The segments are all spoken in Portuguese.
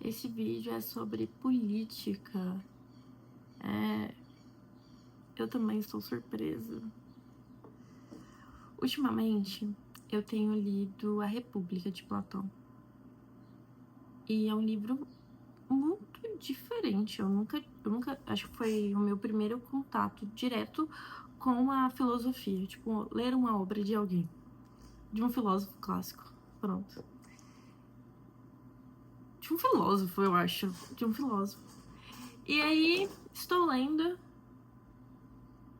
Esse vídeo é sobre política. Eu também estou surpresa. Ultimamente, eu tenho lido A República de Platão. E é um livro muito diferente. Eu nunca, acho que foi o meu primeiro contato direto com a filosofia. Tipo, ler uma obra de alguém. De um filósofo clássico. Pronto. De um filósofo, eu acho. De um filósofo. E aí, estou lendo.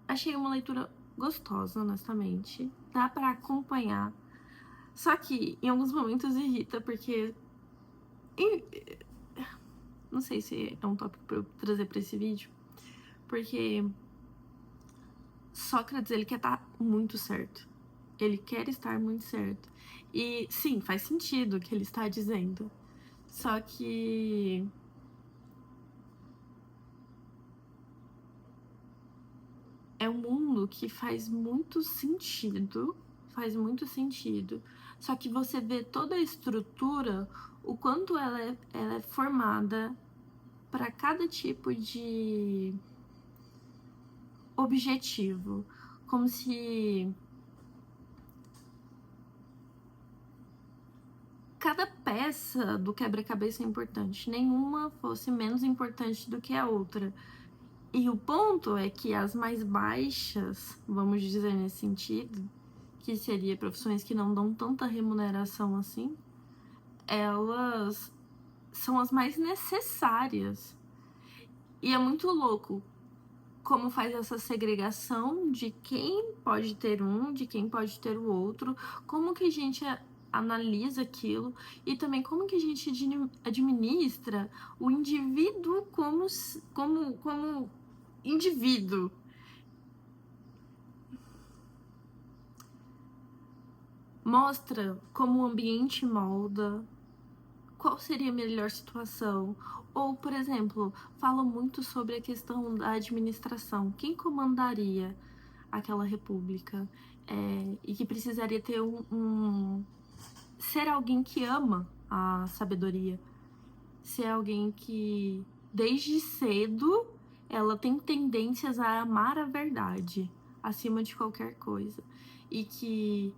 Achei uma leitura gostosa, honestamente. Dá pra acompanhar. Só que, em alguns momentos, irrita, porque... Não sei se é um tópico pra eu trazer pra esse vídeo. Porque Sócrates, ele quer estar muito certo. Ele quer estar muito certo. E, sim, faz sentido o que ele está dizendo. Só que... é um mundo que faz muito sentido. Faz muito sentido. Só que você vê toda a estrutura, o quanto ela é formada para cada tipo de objetivo. Como se cada peça do quebra-cabeça é importante, nenhuma fosse menos importante do que a outra. E o ponto é que as mais baixas, vamos dizer nesse sentido, que seria profissões que não dão tanta remuneração assim, elas são as mais necessárias. E é muito louco como faz essa segregação de quem pode ter um, de quem pode ter o outro, como que a gente analisa aquilo e também como que a gente administra o indivíduo como indivíduo. Mostra como o ambiente molda, qual seria a melhor situação. Ou, por exemplo, fala muito sobre a questão da administração. Quem comandaria aquela república? E que precisaria ter ser alguém que ama a sabedoria. Ser alguém que, desde cedo, ela tem tendências a amar a verdade acima de qualquer coisa. E que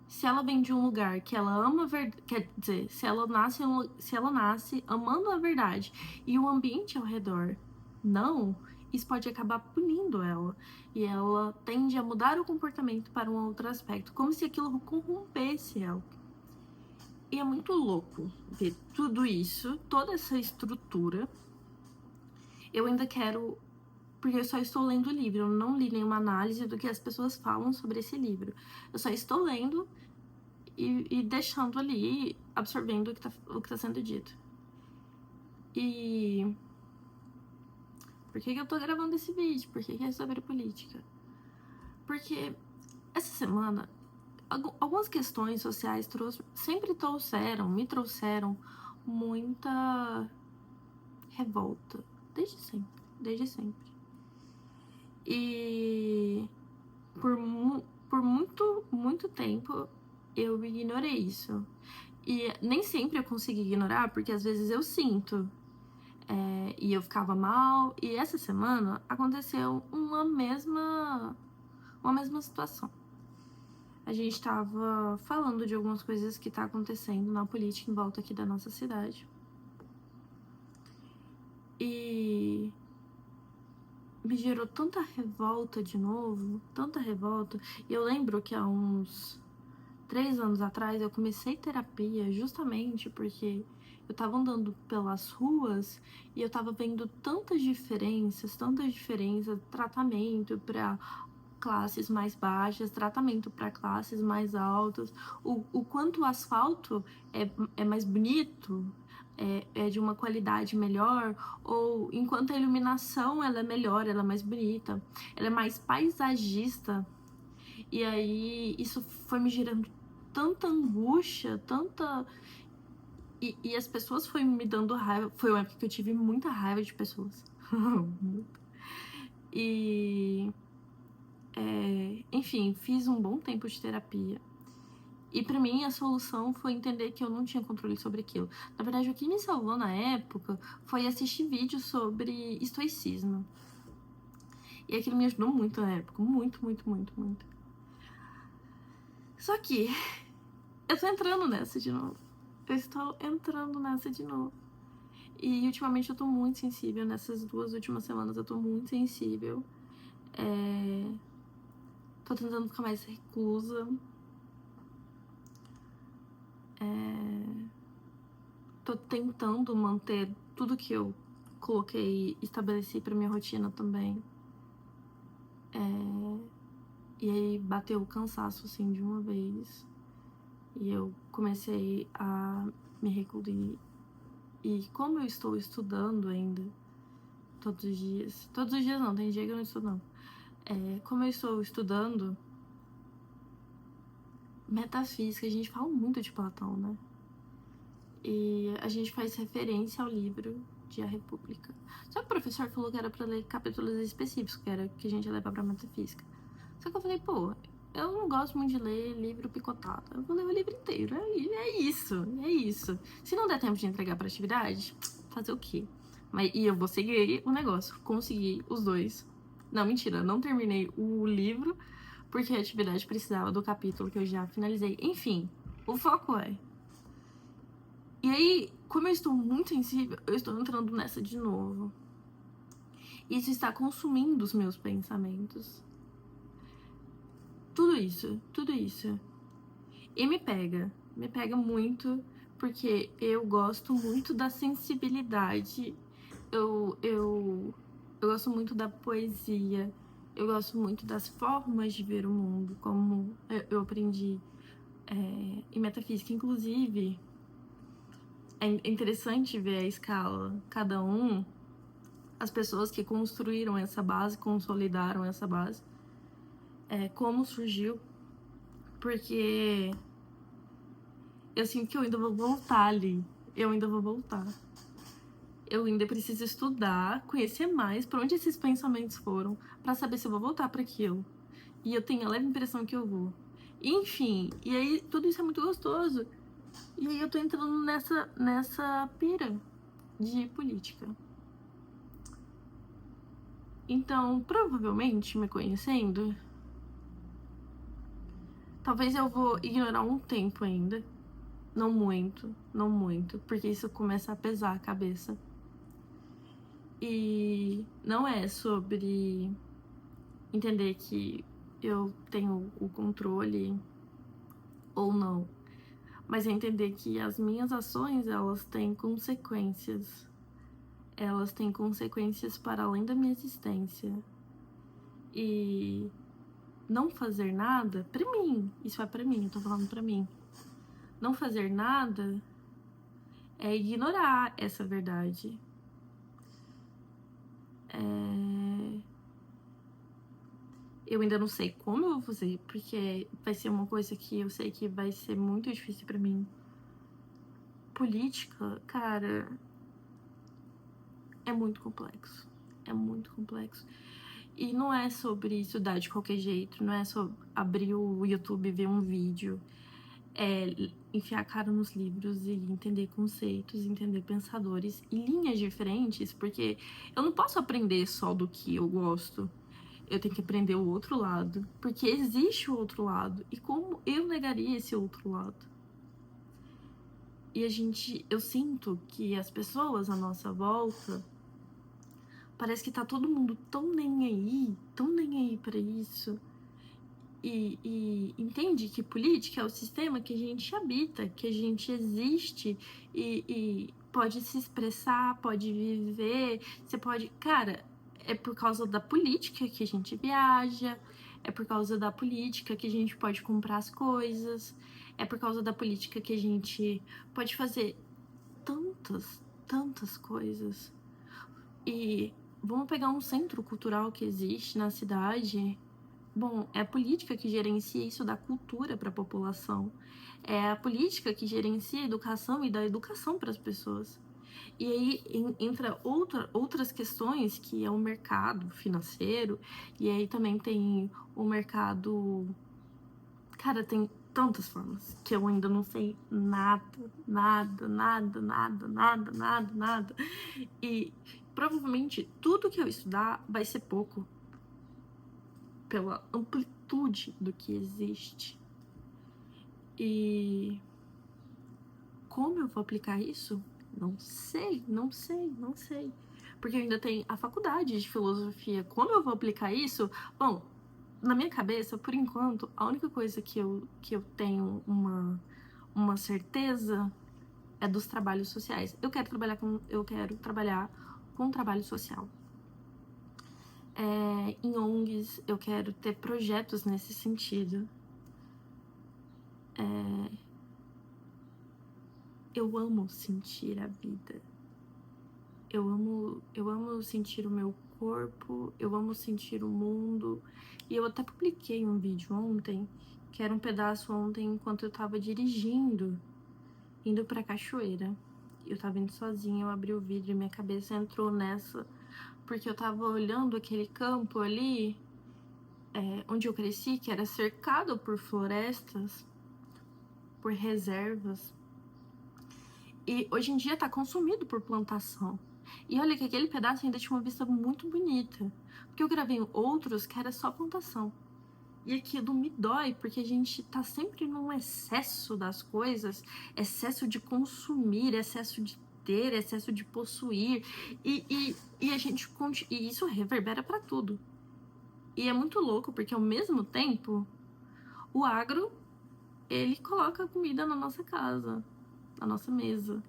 se ela vem de um lugar que ela ama a verdade, quer dizer, se ela nasce amando a verdade e o ambiente ao redor não, isso pode acabar punindo ela. E ela tende a mudar o comportamento para um outro aspecto, como se aquilo corrompesse ela. E é muito louco ver tudo isso, toda essa estrutura. Eu ainda quero... porque eu só estou lendo o livro, eu não li nenhuma análise do que as pessoas falam sobre esse livro. Eu só estou lendo e deixando ali, absorvendo o que tá sendo dito. E... por que eu tô gravando esse vídeo? Por que é sobre política? Porque essa semana, algumas questões sociais me trouxeram muita revolta. Desde sempre. E por muito tempo eu ignorei isso. E nem sempre eu consegui ignorar, porque às vezes eu sinto. E eu ficava mal. E essa semana aconteceu uma mesma situação. A gente tava falando de algumas coisas que tá acontecendo na política em volta aqui da nossa cidade. E me gerou tanta revolta de novo, tanta revolta. E eu lembro que há uns 3 anos atrás eu comecei terapia justamente porque eu tava andando pelas ruas e eu tava vendo tantas diferenças, tratamento para classes mais baixas, tratamento para classes mais altas, o quanto o asfalto é mais bonito, é de uma qualidade melhor, ou enquanto a iluminação ela é melhor, ela é mais bonita, ela é mais paisagista. E aí isso foi me gerando tanta angústia, tanta... E as pessoas foram me dando raiva. Foi uma época que eu tive muita raiva de pessoas. E... enfim, fiz um bom tempo de terapia. E pra mim a solução foi entender que eu não tinha controle sobre aquilo. Na verdade, o que me salvou na época foi assistir vídeos sobre estoicismo. E aquilo me ajudou muito na época. Muito, muito, muito, muito. Só que eu tô entrando nessa de novo. Eu estou entrando nessa de novo. E ultimamente eu tô muito sensível. Nessas 2 últimas semanas eu tô muito sensível. Tô tentando ficar mais reclusa. Tô tentando manter tudo que eu coloquei, estabeleci pra minha rotina também. E aí bateu o cansaço, assim, de uma vez. E eu comecei a me recluir. E como eu estou estudando ainda, todos os dias... Todos os dias não, tem dia que eu não estudo não. Como eu estou estudando metafísica, a gente fala muito de Platão, né? E a gente faz referência ao livro de A República. Só que o professor falou que era pra ler capítulos específicos, que era que a gente ia levar pra metafísica. Só que eu falei, pô, eu não gosto muito de ler livro picotado. Eu vou ler o livro inteiro. É isso. Se não der tempo de entregar pra atividade, fazer o quê? E eu vou seguir o negócio. Consegui os 2. Não, mentira, não terminei o livro, porque a atividade precisava do capítulo que eu já finalizei. Enfim, o foco é... E aí, como eu estou muito sensível, eu estou entrando nessa de novo. Isso está consumindo os meus pensamentos. Tudo isso. E me pega muito, porque eu gosto muito da sensibilidade. Eu gosto muito da poesia. Eu gosto muito das formas de ver o mundo, como eu aprendi em metafísica. Inclusive, é interessante ver a escala, cada um, as pessoas que construíram essa base, consolidaram essa base, como surgiu, porque eu sinto que eu ainda vou voltar ali, eu ainda preciso estudar, conhecer mais pra onde esses pensamentos foram, pra saber se eu vou voltar pra aquilo, e eu tenho a leve impressão que eu vou. Enfim, e aí tudo isso é muito gostoso. E aí eu tô entrando nessa pira de política. Então, provavelmente, me conhecendo, talvez eu vou ignorar um tempo ainda. Não muito, porque isso começa a pesar a cabeça. E não é sobre entender que eu tenho o controle ou não, mas é entender que as minhas ações, elas têm consequências. Elas têm consequências para além da minha existência. E não fazer nada, pra mim, isso é pra mim, eu tô falando pra mim. Não fazer nada é ignorar essa verdade. Eu ainda não sei como eu vou fazer, porque vai ser uma coisa que eu sei que vai ser muito difícil pra mim. Política, cara, é muito complexo. É muito complexo. E não é sobre estudar de qualquer jeito, não é só abrir o YouTube e ver um vídeo. É enfiar a cara nos livros e entender conceitos, entender pensadores e linhas diferentes, porque eu não posso aprender só do que eu gosto. Eu tenho que aprender o outro lado, porque existe o outro lado. E como eu negaria esse outro lado? E eu sinto que as pessoas à nossa volta, parece que tá todo mundo tão nem aí pra isso. E entende que política é o sistema que a gente habita, que a gente existe e pode se expressar, pode viver, você pode... Cara, é por causa da política que a gente viaja, é por causa da política que a gente pode comprar as coisas, é por causa da política que a gente pode fazer tantas coisas. E vamos pegar um centro cultural que existe na cidade... Bom, é a política que gerencia isso da cultura para a população. É a política que gerencia a educação e dá educação para as pessoas. E aí entra outras questões, que é o mercado financeiro, e aí também tem o mercado... Cara, tem tantas formas que eu ainda não sei nada. E provavelmente tudo que eu estudar vai ser pouco pela amplitude do que existe. E como eu vou aplicar isso? Não sei. Porque eu ainda tenho a faculdade de filosofia. Como eu vou aplicar isso? Bom, na minha cabeça, por enquanto, a única coisa que eu tenho uma certeza é dos trabalhos sociais. Eu quero trabalhar com trabalho social. Em ONGs, eu quero ter projetos nesse sentido. Eu amo sentir a vida. Eu amo sentir o meu corpo, eu amo sentir o mundo. E eu até publiquei um vídeo ontem, que era um pedaço ontem enquanto eu tava dirigindo, indo pra cachoeira. Eu tava indo sozinha, eu abri o vídeo e minha cabeça entrou nessa, porque eu tava olhando aquele campo ali, onde eu cresci, que era cercado por florestas, por reservas. E hoje em dia tá consumido por plantação. E olha que aquele pedaço ainda tinha uma vista muito bonita, porque eu gravei outros que era só plantação. E aquilo me dói, porque a gente tá sempre num excesso das coisas, excesso de consumir, excesso de ter, excesso de possuir, e isso reverbera pra tudo. E é muito louco, porque ao mesmo tempo, o agro, ele coloca comida na nossa casa, na nossa mesa.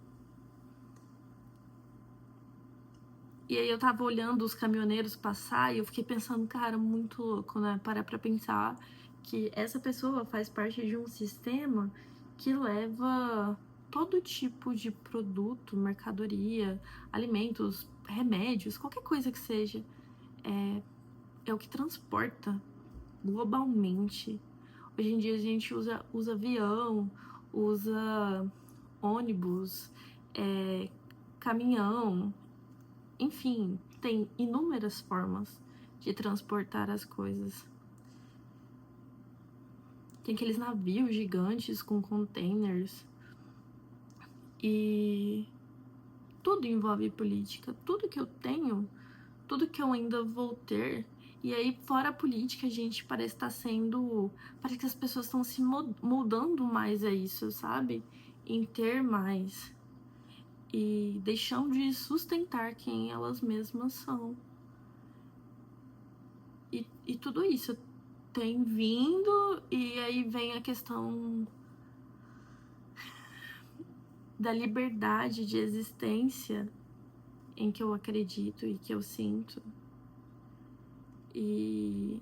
E aí eu tava olhando os caminhoneiros passar e eu fiquei pensando, cara, muito louco, né? Parar pra pensar que essa pessoa faz parte de um sistema que leva todo tipo de produto, mercadoria, alimentos, remédios, qualquer coisa que seja, é o que transporta globalmente. Hoje em dia a gente usa avião, usa ônibus, caminhão, enfim, tem inúmeras formas de transportar as coisas. Tem aqueles navios gigantes com containers. E tudo envolve política. Tudo que eu tenho, tudo que eu ainda vou ter. E aí, fora a política, a gente parece estar sendo... Parece que as pessoas estão se moldando mais a isso, sabe? Em ter mais. E deixando de sustentar quem elas mesmas são. E tudo isso tem vindo, e aí vem a questão da liberdade de existência em que eu acredito e que eu sinto. E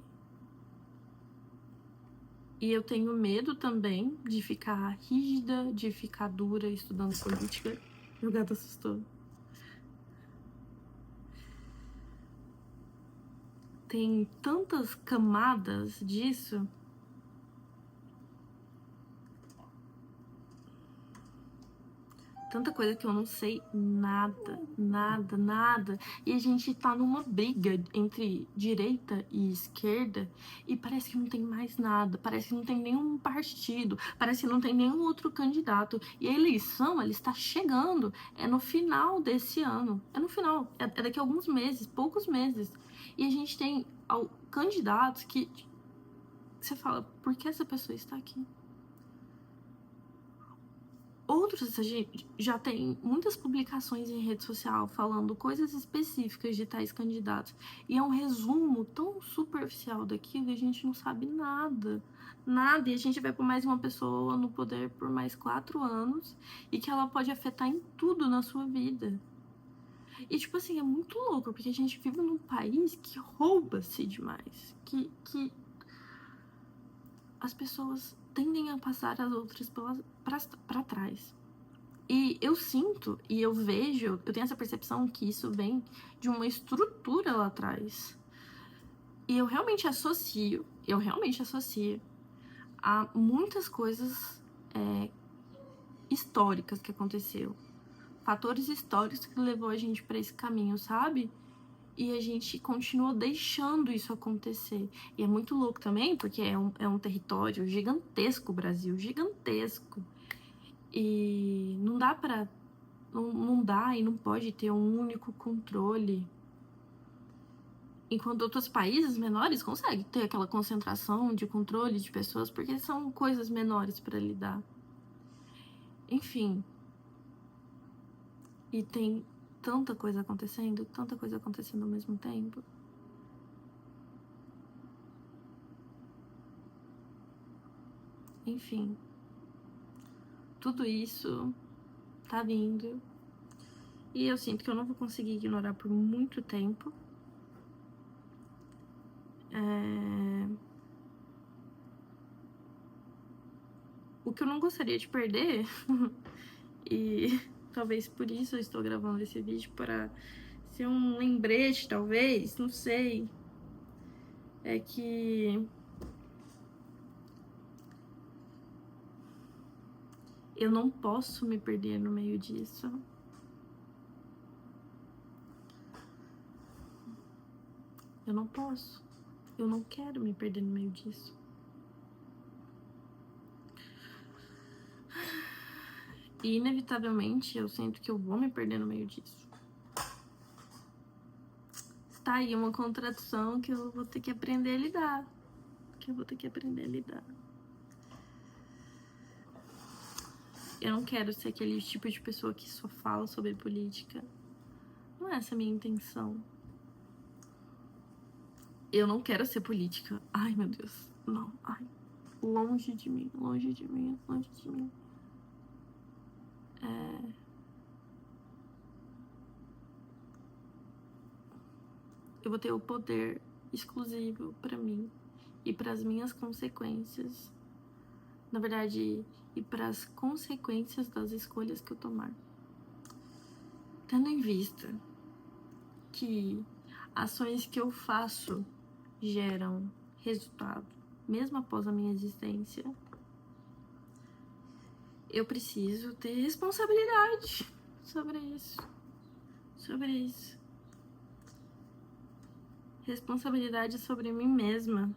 eu tenho medo também de ficar rígida, de ficar dura estudando política. Meu gato assustou. Tem tantas camadas disso. Tanta coisa que eu não sei nada. E a gente tá numa briga entre direita e esquerda e parece que não tem mais nada, parece que não tem nenhum partido, parece que não tem nenhum outro candidato. E a eleição, ela está chegando, é no final desse ano, é daqui a alguns meses, poucos meses. E a gente tem candidatos que você fala, por que essa pessoa está aqui? Outros, a gente já tem muitas publicações em rede social falando coisas específicas de tais candidatos. E é um resumo tão superficial daquilo e a gente não sabe nada. E a gente vai por mais uma pessoa no poder por mais 4 anos e que ela pode afetar em tudo na sua vida. E, tipo assim, é muito louco, porque a gente vive num país que rouba-se demais. Que as pessoas tendem a passar as outras para trás. E eu sinto, e eu vejo, eu tenho essa percepção que isso vem de uma estrutura lá atrás. E eu realmente associo a muitas coisas históricas que aconteceu. Fatores históricos que levou a gente para esse caminho, sabe? E a gente continua deixando isso acontecer. E é muito louco também, porque é um território gigantesco, o Brasil, gigantesco. E não dá pra... Não dá e não pode ter um único controle. Enquanto outros países menores conseguem ter aquela concentração de controle de pessoas, porque são coisas menores para lidar. Enfim. E tem tanta coisa acontecendo ao mesmo tempo. Enfim. Tudo isso tá vindo. E eu sinto que eu não vou conseguir ignorar por muito tempo. O que eu não gostaria de perder, e talvez por isso eu estou gravando esse vídeo, para ser um lembrete, talvez, não sei, é que eu não posso me perder no meio disso. Eu não posso. Eu não quero me perder no meio disso. E inevitavelmente eu sinto que eu vou me perder no meio disso. Tá aí uma contradição que eu vou ter que aprender a lidar. Eu não quero ser aquele tipo de pessoa que só fala sobre política. Não é essa a minha intenção. Eu não quero ser política. Ai, meu Deus. Não. Ai. Longe de mim. Eu vou ter o poder exclusivo pra mim e pras minhas consequências. Na verdade, e pras consequências das escolhas que eu tomar. Tendo em vista que ações que eu faço geram resultado, mesmo após a minha existência, eu preciso ter responsabilidade sobre isso. Responsabilidade sobre mim mesma.